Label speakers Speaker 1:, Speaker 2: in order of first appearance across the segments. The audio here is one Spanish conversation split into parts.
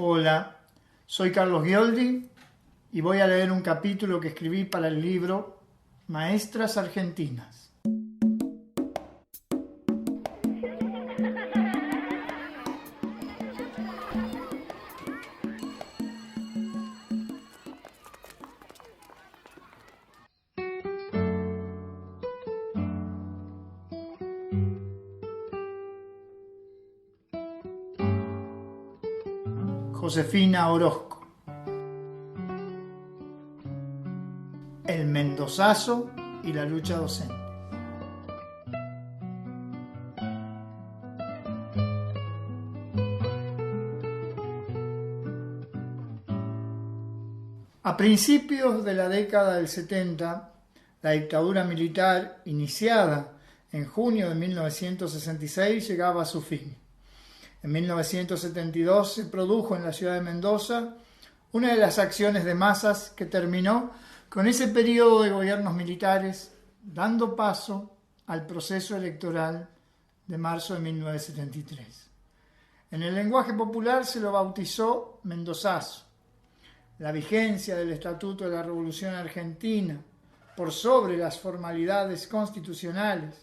Speaker 1: Hola, soy Carlos Ghioldi y voy a leer un capítulo que escribí para el libro Maestras Argentinas. Josefina Orozco. El mendozazo y la lucha docente. A principios de la década del 70, la dictadura militar, iniciada en junio de 1966, llegaba a su fin. En 1972 se produjo en la ciudad de Mendoza una de las acciones de masas que terminó con ese periodo de gobiernos militares, dando paso al proceso electoral de marzo de 1973. En el lenguaje popular se lo bautizó Mendozazo. La vigencia del Estatuto de la Revolución Argentina por sobre las formalidades constitucionales,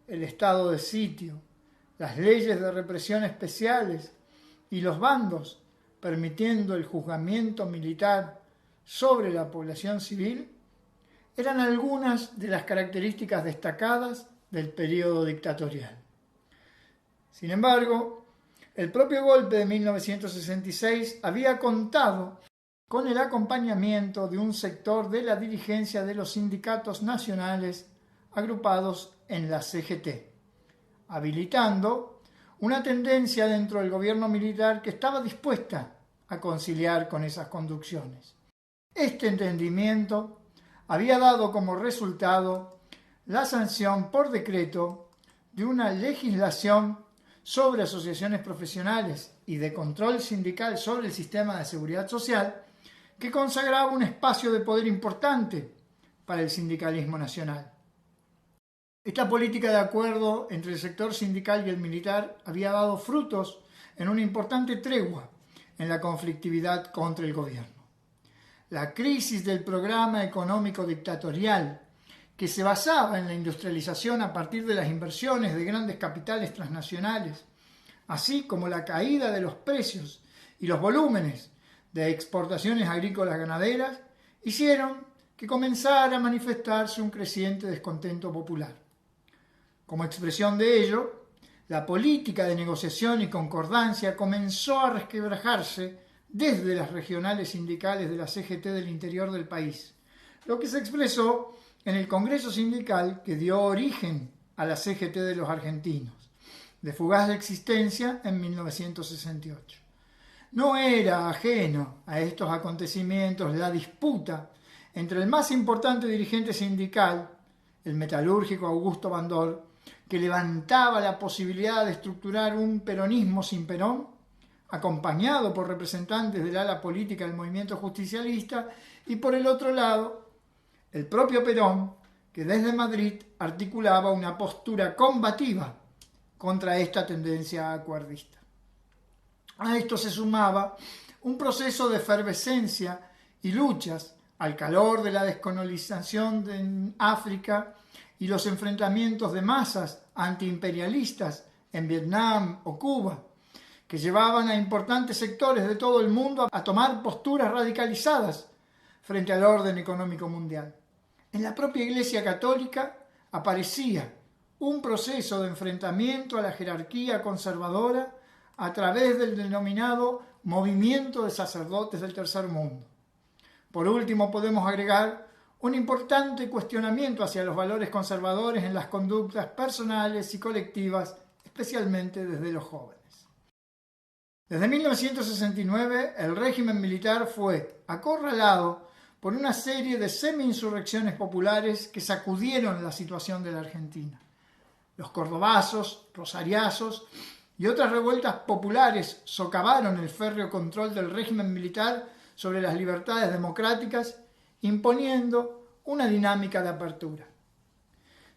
Speaker 1: el estado de sitio, las leyes de represión especiales y los bandos permitiendo el juzgamiento militar sobre la población civil, eran algunas de las características destacadas del periodo dictatorial. Sin embargo, el propio golpe de 1966 había contado con el acompañamiento de un sector de la dirigencia de los sindicatos nacionales agrupados en la CGT, habilitando una tendencia dentro del gobierno militar que estaba dispuesta a conciliar con esas conducciones. Este entendimiento había dado como resultado la sanción por decreto de una legislación sobre asociaciones profesionales y de control sindical sobre el sistema de seguridad social que consagraba un espacio de poder importante para el sindicalismo nacional. Esta política de acuerdo entre el sector sindical y el militar había dado frutos en una importante tregua en la conflictividad contra el gobierno. La crisis del programa económico dictatorial, que se basaba en la industrialización a partir de las inversiones de grandes capitales transnacionales, así como la caída de los precios y los volúmenes de exportaciones agrícolas ganaderas, hicieron que comenzara a manifestarse un creciente descontento popular. Como expresión de ello, la política de negociación y concordancia comenzó a resquebrajarse desde las regionales sindicales de la CGT del interior del país, lo que se expresó en el Congreso Sindical que dio origen a la CGT de los argentinos, de fugaz existencia en 1968. No era ajeno a estos acontecimientos la disputa entre el más importante dirigente sindical, el metalúrgico Augusto Bandol, que levantaba la posibilidad de estructurar un peronismo sin Perón, acompañado por representantes del ala política del movimiento justicialista, y por el otro lado, el propio Perón, que desde Madrid articulaba una postura combativa contra esta tendencia acuerdista. A esto se sumaba un proceso de efervescencia y luchas al calor de la descolonización en África y los enfrentamientos de masas antiimperialistas en Vietnam o Cuba, que llevaban a importantes sectores de todo el mundo a tomar posturas radicalizadas frente al orden económico mundial. En la propia Iglesia Católica aparecía un proceso de enfrentamiento a la jerarquía conservadora a través del denominado Movimiento de Sacerdotes del Tercer Mundo. Por último, podemos agregar un importante cuestionamiento hacia los valores conservadores en las conductas personales y colectivas, especialmente desde los jóvenes. Desde 1969, el régimen militar fue acorralado por una serie de semi-insurrecciones populares que sacudieron la situación de la Argentina. Los cordobazos, rosariazos y otras revueltas populares socavaron el férreo control del régimen militar sobre las libertades democráticas, imponiendo una dinámica de apertura.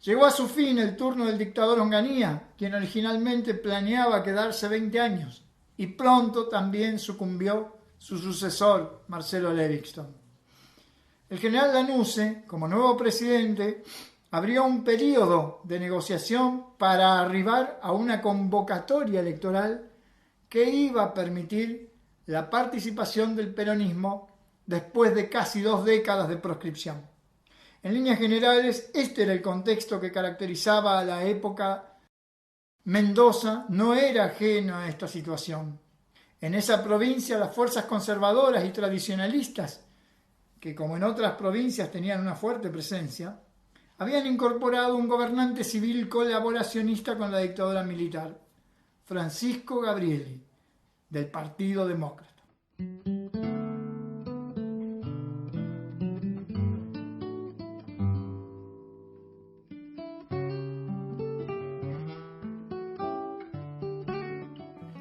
Speaker 1: Llegó a su fin el turno del dictador Onganía, quien originalmente planeaba quedarse 20 años y pronto también sucumbió su sucesor, Marcelo Levingston. El general Lanusse, como nuevo presidente, abrió un periodo de negociación para arribar a una convocatoria electoral que iba a permitir la participación del peronismo después de casi 2 décadas de proscripción. En líneas generales, este era el contexto que caracterizaba a la época. Mendoza no era ajeno a esta situación. En esa provincia, las fuerzas conservadoras y tradicionalistas, que como en otras provincias tenían una fuerte presencia, habían incorporado un gobernante civil colaboracionista con la dictadura militar, Francisco Gabrieli, del Partido Demócrata.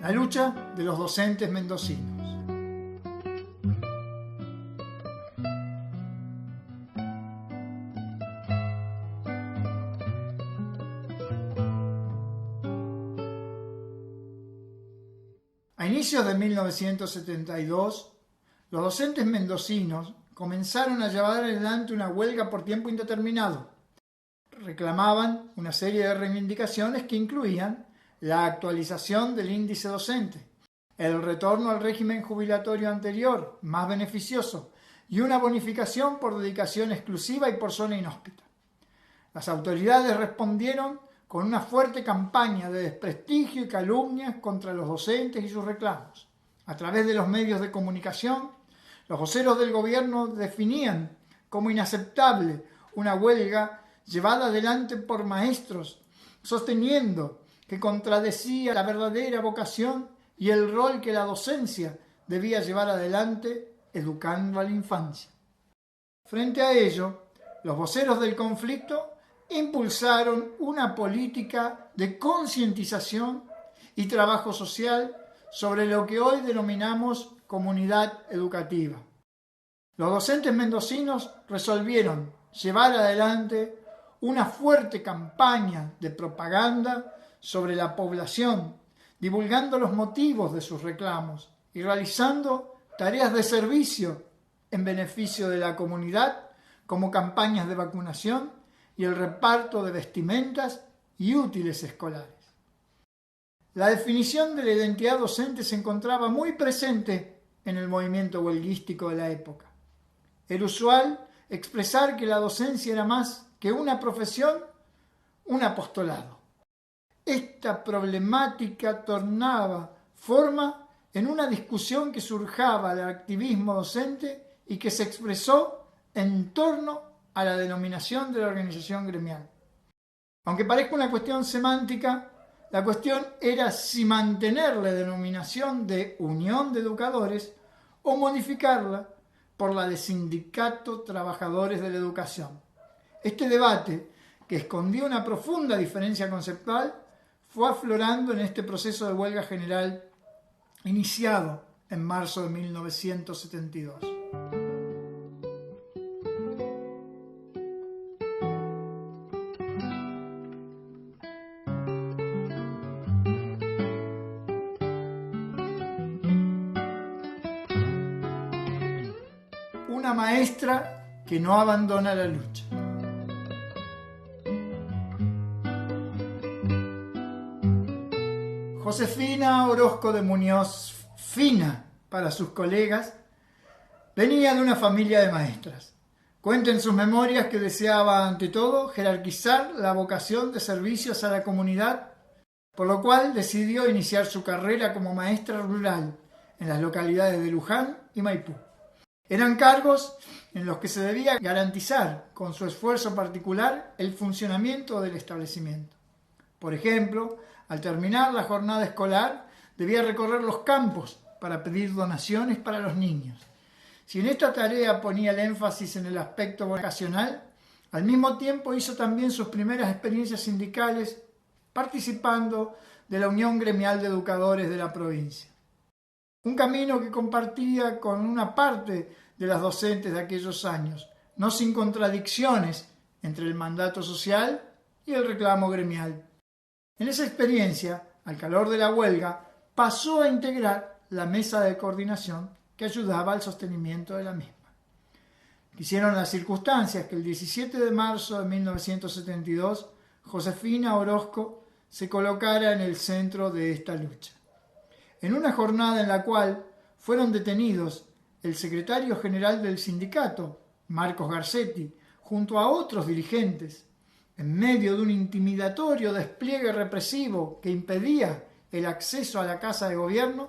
Speaker 1: La lucha de los docentes mendocinos. A inicios de 1972, los docentes mendocinos comenzaron a llevar adelante una huelga por tiempo indeterminado. Reclamaban una serie de reivindicaciones que incluían la actualización del índice docente, el retorno al régimen jubilatorio anterior, más beneficioso, y una bonificación por dedicación exclusiva y por zona inhóspita. Las autoridades respondieron con una fuerte campaña de desprestigio y calumnias contra los docentes y sus reclamos. A través de los medios de comunicación, los voceros del gobierno definían como inaceptable una huelga llevada adelante por maestros, sosteniendo que contradecía la verdadera vocación y el rol que la docencia debía llevar adelante educando a la infancia. Frente a ello, los voceros del conflicto impulsaron una política de concientización y trabajo social sobre lo que hoy denominamos comunidad educativa. Los docentes mendocinos resolvieron llevar adelante una fuerte campaña de propaganda sobre la población, divulgando los motivos de sus reclamos y realizando tareas de servicio en beneficio de la comunidad, como campañas de vacunación y el reparto de vestimentas y útiles escolares. La definición de la identidad docente se encontraba muy presente en el movimiento huelguístico de la época. Era usual expresar que la docencia era más que una profesión, un apostolado. Esta problemática tornaba forma en una discusión que surjaba del activismo docente y que se expresó en torno a la denominación de la organización gremial. Aunque parezca una cuestión semántica, la cuestión era si mantener la denominación de Unión de Educadores o modificarla por la de Sindicato Trabajadores de la Educación. Este debate, que escondía una profunda diferencia conceptual, fue aflorando en este proceso de huelga general iniciado en marzo de 1972. Una maestra que no abandona la lucha. Josefina Orozco de Muñoz, Fina para sus colegas, venía de una familia de maestras. Cuenta en sus memorias que deseaba, ante todo, jerarquizar la vocación de servicios a la comunidad, por lo cual decidió iniciar su carrera como maestra rural en las localidades de Luján y Maipú. Eran cargos en los que se debía garantizar, con su esfuerzo particular, el funcionamiento del establecimiento. Por ejemplo, al terminar la jornada escolar, debía recorrer los campos para pedir donaciones para los niños. Si en esta tarea ponía el énfasis en el aspecto vocacional, al mismo tiempo hizo también sus primeras experiencias sindicales participando de la Unión Gremial de Educadores de la provincia. Un camino que compartía con una parte de las docentes de aquellos años, no sin contradicciones entre el mandato social y el reclamo gremial. En esa experiencia, al calor de la huelga, pasó a integrar la mesa de coordinación que ayudaba al sostenimiento de la misma. Quisieron las circunstancias que el 17 de marzo de 1972 Josefina Orozco se colocara en el centro de esta lucha. En una jornada en la cual fueron detenidos el secretario general del sindicato, Marcos Garcetti, junto a otros dirigentes, en medio de un intimidatorio despliegue represivo que impedía el acceso a la Casa de Gobierno,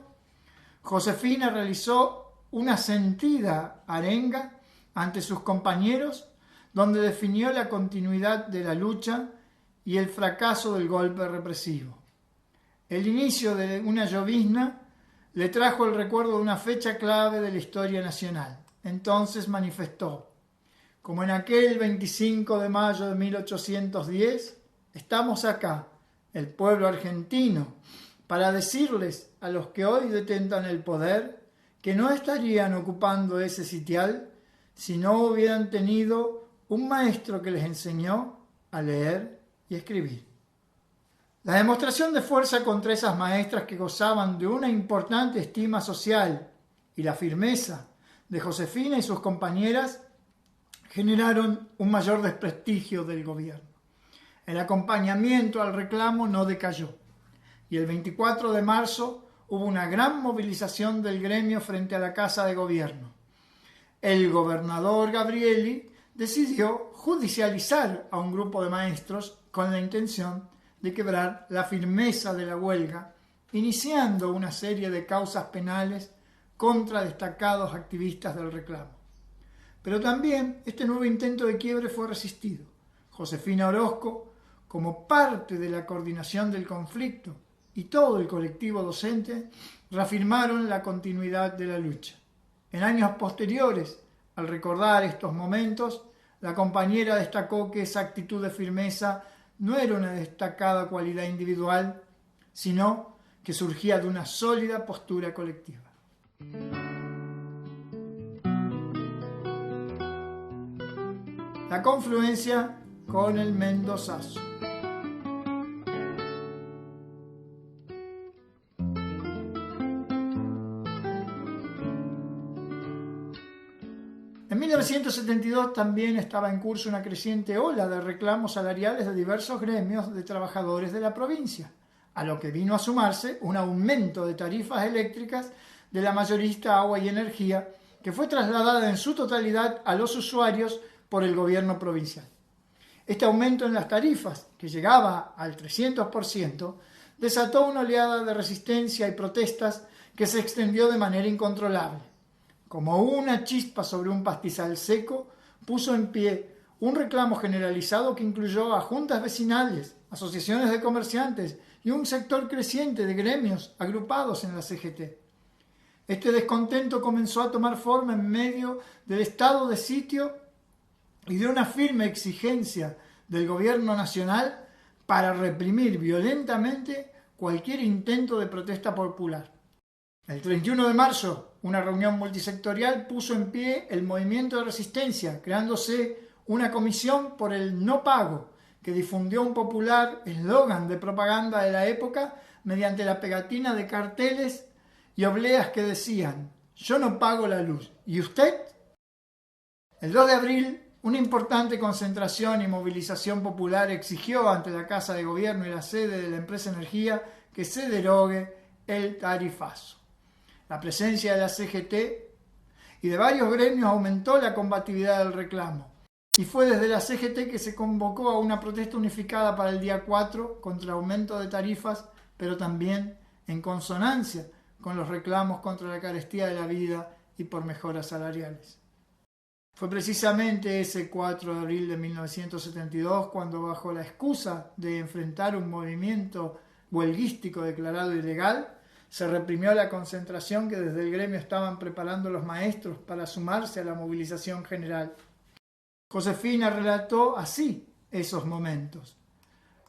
Speaker 1: Josefina realizó una sentida arenga ante sus compañeros, donde definió la continuidad de la lucha y el fracaso del golpe represivo. El inicio de una llovizna le trajo el recuerdo de una fecha clave de la historia nacional. Entonces manifestó: como en aquel 25 de mayo de 1810, estamos acá, el pueblo argentino, para decirles a los que hoy detentan el poder que no estarían ocupando ese sitial si no hubieran tenido un maestro que les enseñó a leer y escribir. La demostración de fuerza contra esas maestras que gozaban de una importante estima social y la firmeza de Josefina y sus compañeras generaron un mayor desprestigio del gobierno. El acompañamiento al reclamo no decayó y el 24 de marzo hubo una gran movilización del gremio frente a la Casa de Gobierno. El gobernador Gabrieli decidió judicializar a un grupo de maestros con la intención de quebrar la firmeza de la huelga, iniciando una serie de causas penales contra destacados activistas del reclamo. Pero también este nuevo intento de quiebre fue resistido. Josefina Orozco, como parte de la coordinación del conflicto, y todo el colectivo docente reafirmaron la continuidad de la lucha. En años posteriores, al recordar estos momentos, la compañera destacó que esa actitud de firmeza no era una destacada cualidad individual, sino que surgía de una sólida postura colectiva. La confluencia con el mendozazo. En 1972 también estaba en curso una creciente ola de reclamos salariales de diversos gremios de trabajadores de la provincia, a lo que vino a sumarse un aumento de tarifas eléctricas de la mayorista Agua y Energía, que fue trasladada en su totalidad a los usuarios por el gobierno provincial. Este aumento en las tarifas, que llegaba al 300%, desató una oleada de resistencia y protestas que se extendió de manera incontrolable. Como una chispa sobre un pastizal seco, puso en pie un reclamo generalizado que incluyó a juntas vecinales, asociaciones de comerciantes y un sector creciente de gremios agrupados en la CGT. Este descontento comenzó a tomar forma en medio del estado de sitio y de una firme exigencia del gobierno nacional para reprimir violentamente cualquier intento de protesta popular. El 31 de marzo, una reunión multisectorial puso en pie el movimiento de resistencia, creándose una comisión por el no pago, que difundió un popular eslogan de propaganda de la época mediante la pegatina de carteles y obleas que decían: «Yo no pago la luz, ¿y usted?». El 2 de abril, una importante concentración y movilización popular exigió ante la Casa de Gobierno y la sede de la empresa Energía que se derogue el tarifazo. La presencia de la CGT y de varios gremios aumentó la combatividad del reclamo, y fue desde la CGT que se convocó a una protesta unificada para el día 4 contra el aumento de tarifas, pero también en consonancia con los reclamos contra la carestía de la vida y por mejoras salariales. Fue precisamente ese 4 de abril de 1972 cuando, bajo la excusa de enfrentar un movimiento huelguístico declarado ilegal, se reprimió la concentración que desde el gremio estaban preparando los maestros para sumarse a la movilización general. Josefina relató así esos momentos.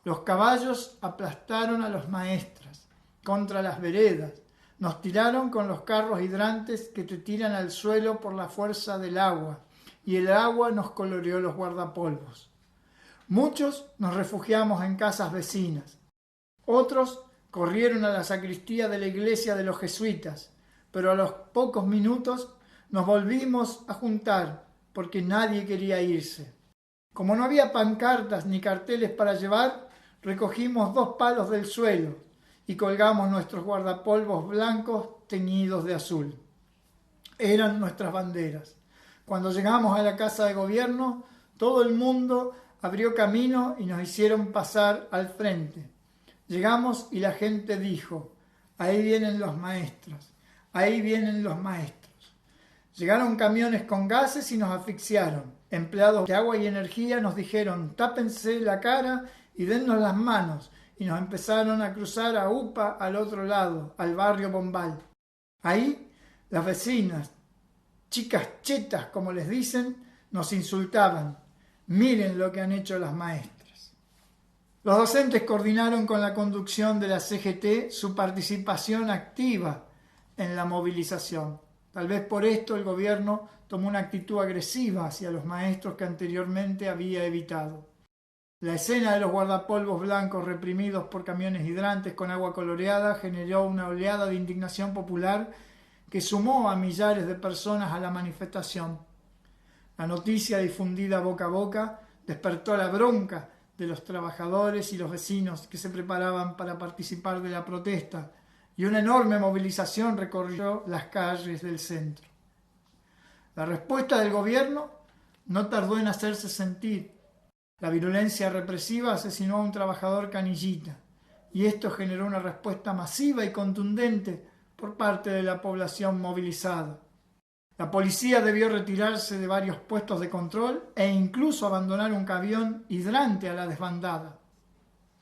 Speaker 1: Los caballos aplastaron a los maestras contra las veredas, nos tiraron con los carros hidrantes que te tiran al suelo por la fuerza del agua, y el agua nos coloreó los guardapolvos. Muchos nos refugiamos en casas vecinas, otros corrieron a la sacristía de la iglesia de los jesuitas, pero a los pocos minutos nos volvimos a juntar porque nadie quería irse. Como no había pancartas ni carteles para llevar, recogimos 2 palos del suelo y colgamos nuestros guardapolvos blancos teñidos de azul. Eran nuestras banderas. Cuando llegamos a la casa de gobierno, todo el mundo abrió camino y nos hicieron pasar al frente. Llegamos y la gente dijo: ahí vienen los maestros, ahí vienen los maestros. Llegaron camiones con gases y nos asfixiaron. Empleados de agua y energía nos dijeron: tápense la cara y dennos las manos, y nos empezaron a cruzar a UPA al otro lado, al barrio Bombal. Ahí las vecinas, chicas chetas como les dicen, nos insultaban: miren lo que han hecho las maestras. Los docentes coordinaron con la conducción de la CGT su participación activa en la movilización. Tal vez por esto el gobierno tomó una actitud agresiva hacia los maestros que anteriormente había evitado. La escena de los guardapolvos blancos reprimidos por camiones hidrantes con agua coloreada generó una oleada de indignación popular que sumó a millares de personas a la manifestación. La noticia difundida boca a boca despertó la bronca de los trabajadores y los vecinos que se preparaban para participar de la protesta, y una enorme movilización recorrió las calles del centro. La respuesta del gobierno no tardó en hacerse sentir. La virulencia represiva asesinó a un trabajador canillita, y esto generó una respuesta masiva y contundente por parte de la población movilizada. La policía debió retirarse de varios puestos de control e incluso abandonar un camión hidrante a la desbandada.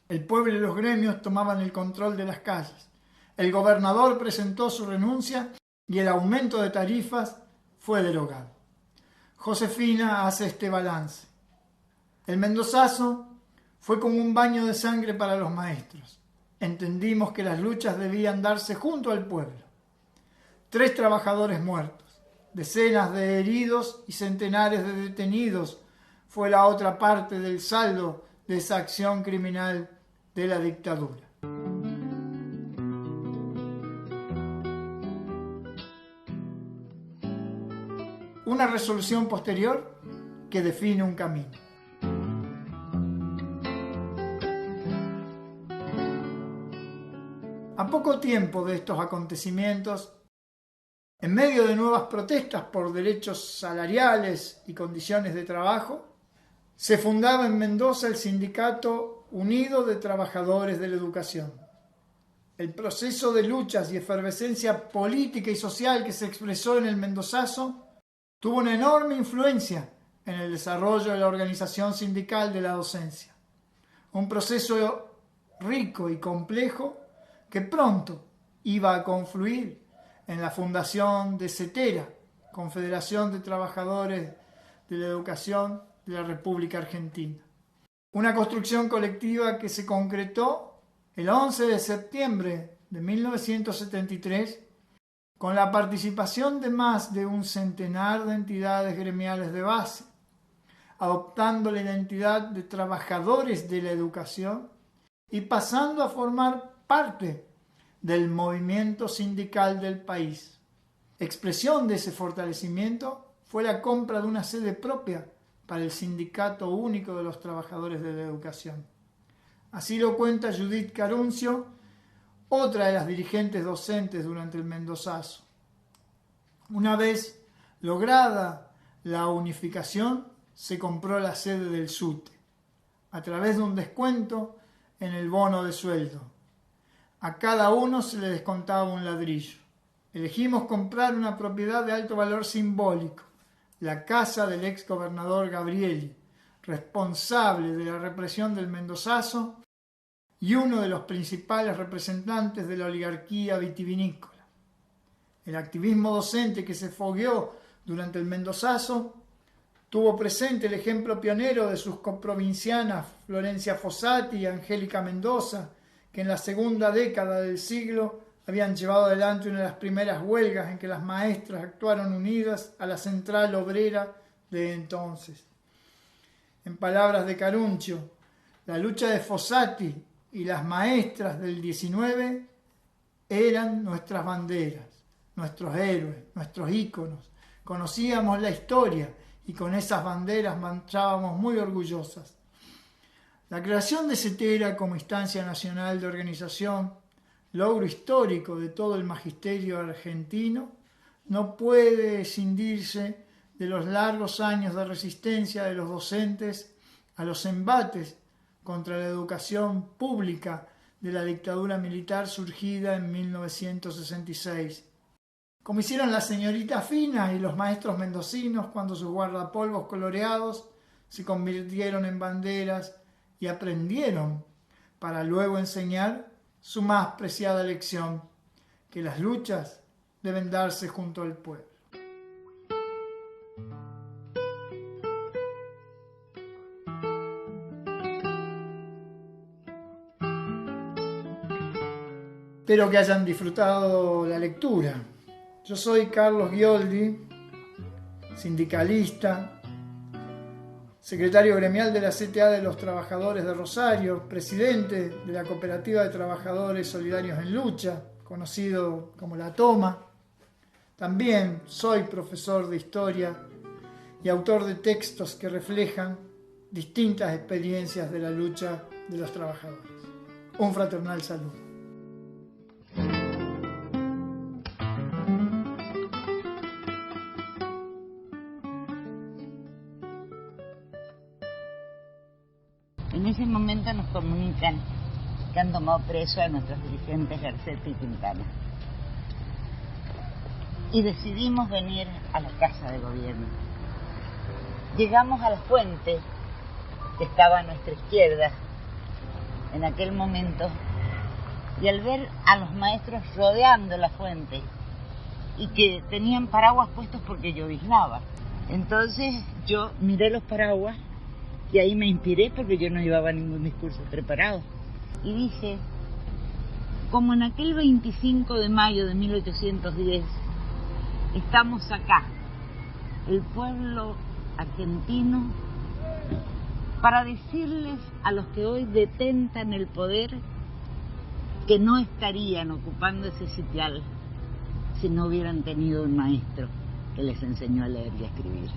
Speaker 1: El pueblo y los gremios tomaban el control de las calles. El gobernador presentó su renuncia y el aumento de tarifas fue derogado. Josefina hace este balance: el mendozazo fue como un baño de sangre para los maestros. Entendimos que las luchas debían darse junto al pueblo. 3 trabajadores muertos, decenas de heridos y centenares de detenidos fue la otra parte del saldo de esa acción criminal de la dictadura. Una resolución posterior que define un camino. A poco tiempo de estos acontecimientos, en medio de nuevas protestas por derechos salariales y condiciones de trabajo, se fundaba en Mendoza el Sindicato Unido de Trabajadores de la Educación. El proceso de luchas y efervescencia política y social que se expresó en el mendozazo tuvo una enorme influencia en el desarrollo de la organización sindical de la docencia. Un proceso rico y complejo que pronto iba a confluir en la fundación de CETERA, Confederación de Trabajadores de la Educación de la República Argentina. Una construcción colectiva que se concretó el 11 de septiembre de 1973 con la participación de más de un centenar de entidades gremiales de base, adoptando la identidad de trabajadores de la educación y pasando a formar parte del movimiento sindical del país. Expresión de ese fortalecimiento fue la compra de una sede propia para el Sindicato Único de los Trabajadores de la Educación. Así lo cuenta Judith Caruncio, otra de las dirigentes docentes durante el mendozazo. Una vez lograda la unificación, se compró la sede del SUTE a través de un descuento en el bono de sueldo. A cada uno se le descontaba un ladrillo. Elegimos comprar una propiedad de alto valor simbólico, la casa del ex gobernador Gabrieli, responsable de la represión del mendozazo y uno de los principales representantes de la oligarquía vitivinícola. El activismo docente que se fogueó durante el mendozazo tuvo presente el ejemplo pionero de sus coprovincianas Florencia Fossati y Angélica Mendoza, que en la segunda década del siglo habían llevado adelante una de las primeras huelgas en que las maestras actuaron unidas a la central obrera de entonces. En palabras de Caruncio, la lucha de Fossati y las maestras del 19 eran nuestras banderas, nuestros héroes, nuestros íconos. Conocíamos la historia y con esas banderas marchábamos muy orgullosas. La creación de CETERA como instancia nacional de organización, logro histórico de todo el magisterio argentino, no puede escindirse de los largos años de resistencia de los docentes a los embates contra la educación pública de la dictadura militar surgida en 1966. Como hicieron la señorita Fina y los maestros mendocinos cuando sus guardapolvos coloreados se convirtieron en banderas y aprendieron para luego enseñar su más preciada lección, que las luchas deben darse junto al pueblo. Espero que hayan disfrutado la lectura. Yo soy Carlos Ghioldi, sindicalista, secretario gremial de la CTA de los Trabajadores de Rosario, presidente de la Cooperativa de Trabajadores Solidarios en Lucha, conocido como La Toma. También soy profesor de historia y autor de textos que reflejan distintas experiencias de la lucha de los trabajadores. Un fraternal saludo.
Speaker 2: En ese momento nos comunican que han tomado preso a nuestros dirigentes Garcetti y Quintana. Y decidimos venir a la Casa de Gobierno. Llegamos a la fuente que estaba a nuestra izquierda en aquel momento, y al ver a los maestros rodeando la fuente y que tenían paraguas puestos porque lloviznaba, entonces yo miré los paraguas y ahí me inspiré porque yo no llevaba ningún discurso preparado. Y dije, como en aquel 25 de mayo de 1810, estamos acá, el pueblo argentino, para decirles a los que hoy detentan el poder que no estarían ocupando ese sitial si no hubieran tenido un maestro que les enseñó a leer y a escribir.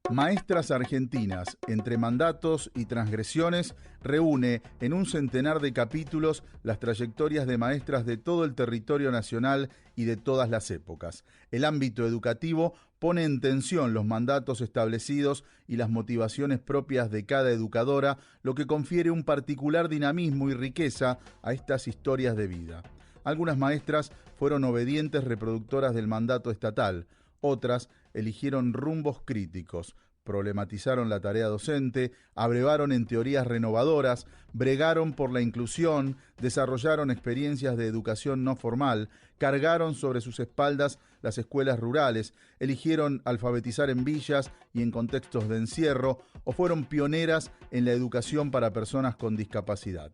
Speaker 3: Maestras Argentinas, entre mandatos y transgresiones, reúne en un centenar de capítulos las trayectorias de maestras de todo el territorio nacional y de todas las épocas. El ámbito educativo pone en tensión los mandatos establecidos y las motivaciones propias de cada educadora, lo que confiere un particular dinamismo y riqueza a estas historias de vida. Algunas maestras fueron obedientes reproductoras del mandato estatal, otras eligieron rumbos críticos, problematizaron la tarea docente, abrevaron en teorías renovadoras, bregaron por la inclusión, desarrollaron experiencias de educación no formal, cargaron sobre sus espaldas las escuelas rurales, eligieron alfabetizar en villas y en contextos de encierro, o fueron pioneras en la educación para personas con discapacidad.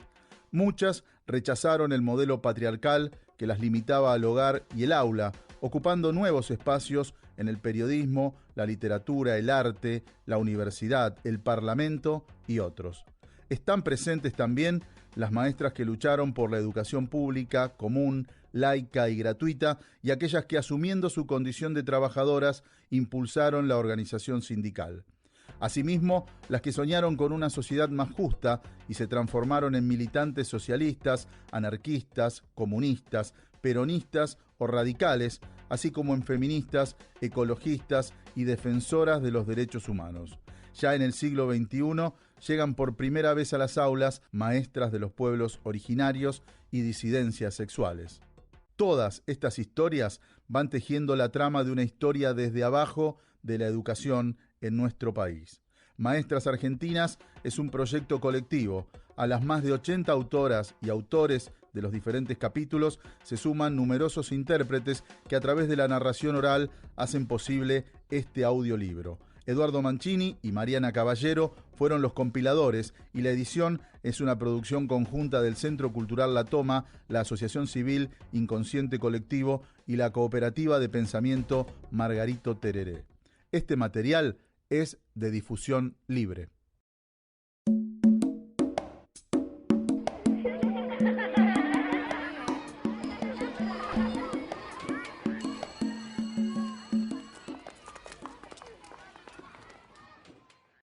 Speaker 3: Muchas rechazaron el modelo patriarcal que las limitaba al hogar y el aula, ocupando nuevos espacios en el periodismo, la literatura, el arte, la universidad, el parlamento y otros. Están presentes también las maestras que lucharon por la educación pública, común, laica y gratuita, y aquellas que, asumiendo su condición de trabajadoras, impulsaron la organización sindical. Asimismo, las que soñaron con una sociedad más justa y se transformaron en militantes socialistas, anarquistas, comunistas, peronistas o radicales, así como en feministas, ecologistas y defensoras de los derechos humanos. Ya en el siglo XXI llegan por primera vez a las aulas maestras de los pueblos originarios y disidencias sexuales. Todas estas historias van tejiendo la trama de una historia desde abajo de la educación en nuestro país. Maestras Argentinas es un proyecto colectivo. A las más de 80 autoras y autores de los diferentes capítulos se suman numerosos intérpretes que a través de la narración oral hacen posible este audiolibro. Eduardo Mancini y Mariana Caballero fueron los compiladores y la edición es una producción conjunta del Centro Cultural La Toma, la Asociación Civil Inconsciente Colectivo y la Cooperativa de Pensamiento Margarito Tereré. Este material es de difusión libre.